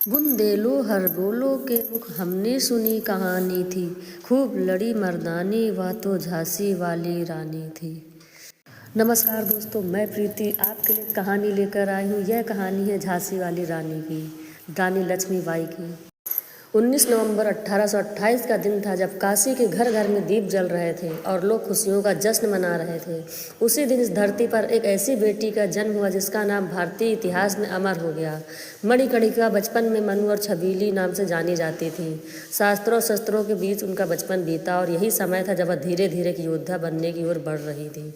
बुंदेलो हर बोलो के मुख हमने सुनी कहानी थी, खूब लड़ी मर्दानी वह तो झांसी वाली रानी थी। नमस्कार दोस्तों, मैं प्रीति आपके लिए कहानी लेकर आई हूँ। यह कहानी है झांसी वाली रानी की, रानी लक्ष्मीबाई की। 19 नवंबर 1828 का दिन था जब काशी के घर घर में दीप जल रहे थे और लोग खुशियों का जश्न मना रहे थे। उसी दिन इस धरती पर एक ऐसी बेटी का जन्म हुआ जिसका नाम भारतीय इतिहास में अमर हो गया। मणिकर्णिका बचपन में मनु और छबीली नाम से जानी जाती थी। शास्त्रों शस्त्रों के बीच उनका बचपन बीता और यही समय था जब वह धीरे धीरे एक योद्धा बनने की ओर बढ़ रही थी।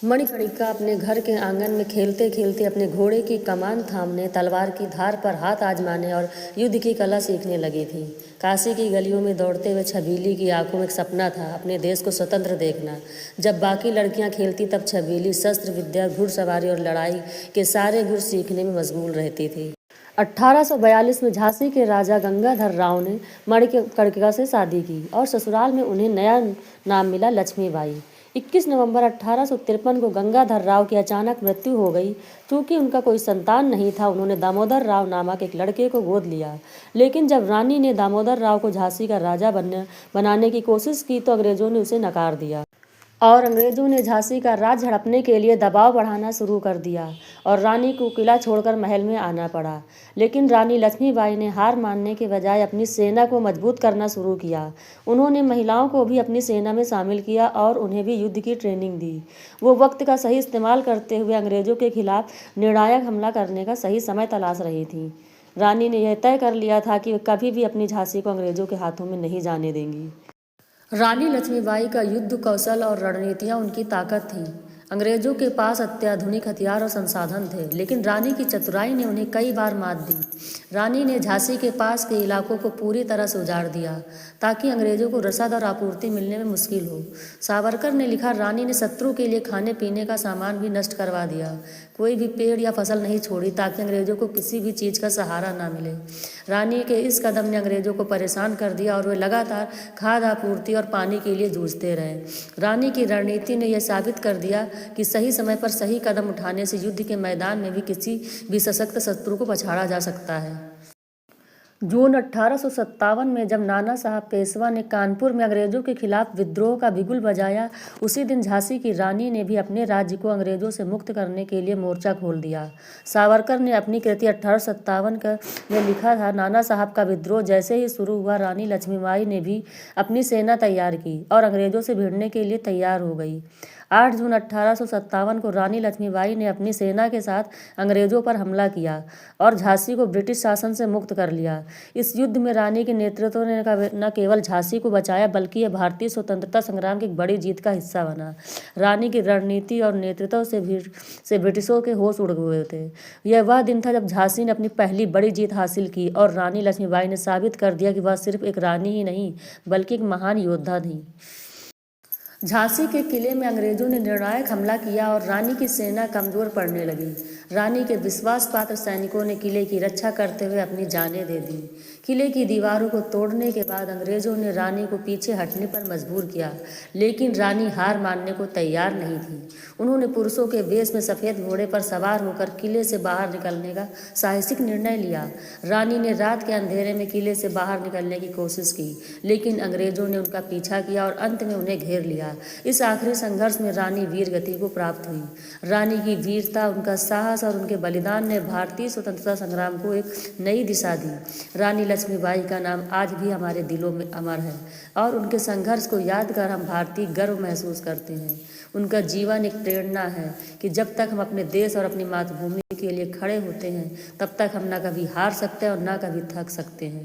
मणिकर्णिका अपने घर के आंगन में खेलते खेलते अपने घोड़े की कमान थामने, तलवार की धार पर हाथ आजमाने और युद्ध की कला सीखने लगी थी। काशी की गलियों में दौड़ते हुए छबीली की आंखों में एक सपना था, अपने देश को स्वतंत्र देखना। जब बाकी लड़कियां खेलती तब छबीली शस्त्र विद्या, घुड़सवारी और लड़ाई के सारे गुर सीखने में मशगूल रहती थी। 1842 में झांसी के राजा गंगाधर राव ने मणिकर्णिका से शादी की और ससुराल में उन्हें नया नाम मिला लक्ष्मीबाई। 21 नवंबर 1853 को गंगाधर राव की अचानक मृत्यु हो गई। चूंकि उनका कोई संतान नहीं था, उन्होंने दामोदर राव नामक एक लड़के को गोद लिया। लेकिन जब रानी ने दामोदर राव को झांसी का राजा बनाने की कोशिश की तो अंग्रेजों ने उसे नकार दिया और अंग्रेजों ने झांसी का राज हड़पने के लिए दबाव बढ़ाना शुरू कर दिया और रानी को किला छोड़कर महल में आना पड़ा। लेकिन रानी लक्ष्मीबाई ने हार मानने के बजाय अपनी सेना को मजबूत करना शुरू किया। उन्होंने महिलाओं को भी अपनी सेना में शामिल किया और उन्हें भी युद्ध की ट्रेनिंग दी। वो वक्त का सही इस्तेमाल करते हुए अंग्रेजों के खिलाफ निर्णायक हमला करने का सही समय तलाश रही थी। रानी ने यह तय कर लिया था कि वे कभी भी अपनी झांसी को अंग्रेजों के हाथों में नहीं जाने देंगी। रानी लक्ष्मीबाई का युद्ध कौशल और रणनीतियाँ उनकी ताकत थीं। अंग्रेजों के पास अत्याधुनिक हथियार और संसाधन थे, लेकिन रानी की चतुराई ने उन्हें कई बार मात दी। रानी ने झांसी के पास के इलाकों को पूरी तरह से उजाड़ दिया ताकि अंग्रेजों को रसद और आपूर्ति मिलने में मुश्किल हो। सावरकर ने लिखा, रानी ने शत्रु के लिए खाने पीने का सामान भी नष्ट करवा दिया। कोई भी पेड़ या फसल नहीं छोड़ी ताकि अंग्रेजों को किसी भी चीज़ का सहारा ना मिले। रानी के इस कदम ने अंग्रेजों को परेशान कर दिया और वे लगातार खाद्य आपूर्ति और पानी के लिए जूझते रहे। रानी की रणनीति ने यह साबित कर दिया कि सही समय पर सही कदम उठाने से युद्ध के मैदान में भी किसी भी सशक्त शत्रु को पछाड़ा जा सकता है। जून 1857 में जब नाना साहब पेशवा ने कानपुर में अंग्रेजों के खिलाफ विद्रोह का बिगुल बजाया, उसी दिन झांसी की रानी ने भी अपने राज्य को अंग्रेजों से मुक्त करने के लिए मोर्चा खोल दिया। सावरकर ने अपनी कृति 1857 में लिखा था, नाना साहब का विद्रोह जैसे ही शुरू हुआ, रानी लक्ष्मीबाई ने भी अपनी सेना तैयार की और अंग्रेजों से भिड़ने के लिए तैयार हो गई। 8 जून 1857 को रानी लक्ष्मीबाई ने अपनी सेना के साथ अंग्रेजों पर हमला किया और झांसी को ब्रिटिश शासन से मुक्त कर लिया। इस युद्ध में रानी के नेतृत्व ने न केवल झांसी को बचाया बल्कि यह भारतीय स्वतंत्रता संग्राम की एक बड़ी जीत का हिस्सा बना। रानी की रणनीति और नेतृत्व से ब्रिटिशों के होश उड़ गए थे। यह वह दिन था जब झांसी ने अपनी पहली बड़ी जीत हासिल की और रानी लक्ष्मीबाई ने साबित कर दिया कि वह सिर्फ एक रानी ही नहीं बल्कि एक महान योद्धा थी। झांसी के किले में अंग्रेजों ने निर्णायक हमला किया और रानी की सेना कमजोर पड़ने लगी। रानी के विश्वास पात्र सैनिकों ने किले की रक्षा करते हुए अपनी जानें दे दी। किले की दीवारों को तोड़ने के बाद अंग्रेजों ने रानी को पीछे हटने पर मजबूर किया, लेकिन रानी हार मानने को तैयार नहीं थी। उन्होंने पुरुषों के वेश में सफ़ेद घोड़े पर सवार होकर किले से बाहर निकलने का साहसिक निर्णय लिया। रानी ने रात के अंधेरे में किले से बाहर निकलने की कोशिश की, लेकिन अंग्रेजों ने उनका पीछा किया और अंत में उन्हें घेर लिया। इस आखिरी संघर्ष में रानी वीर गति को प्राप्त हुई। रानी की वीरता, उनका साहस और उनके बलिदान ने भारतीय स्वतंत्रता संग्राम को एक नई दिशा दी। रानी लक्ष्मीबाई का नाम आज भी हमारे दिलों में अमर है और उनके संघर्ष को याद कर हम भारतीय गर्व महसूस करते हैं। उनका जीवन एक प्रेरणा है कि जब तक हम अपने देश और अपनी मातृभूमि के लिए खड़े होते हैं, तब तक हम न कभी हार सकते हैं और न कभी थक सकते हैं।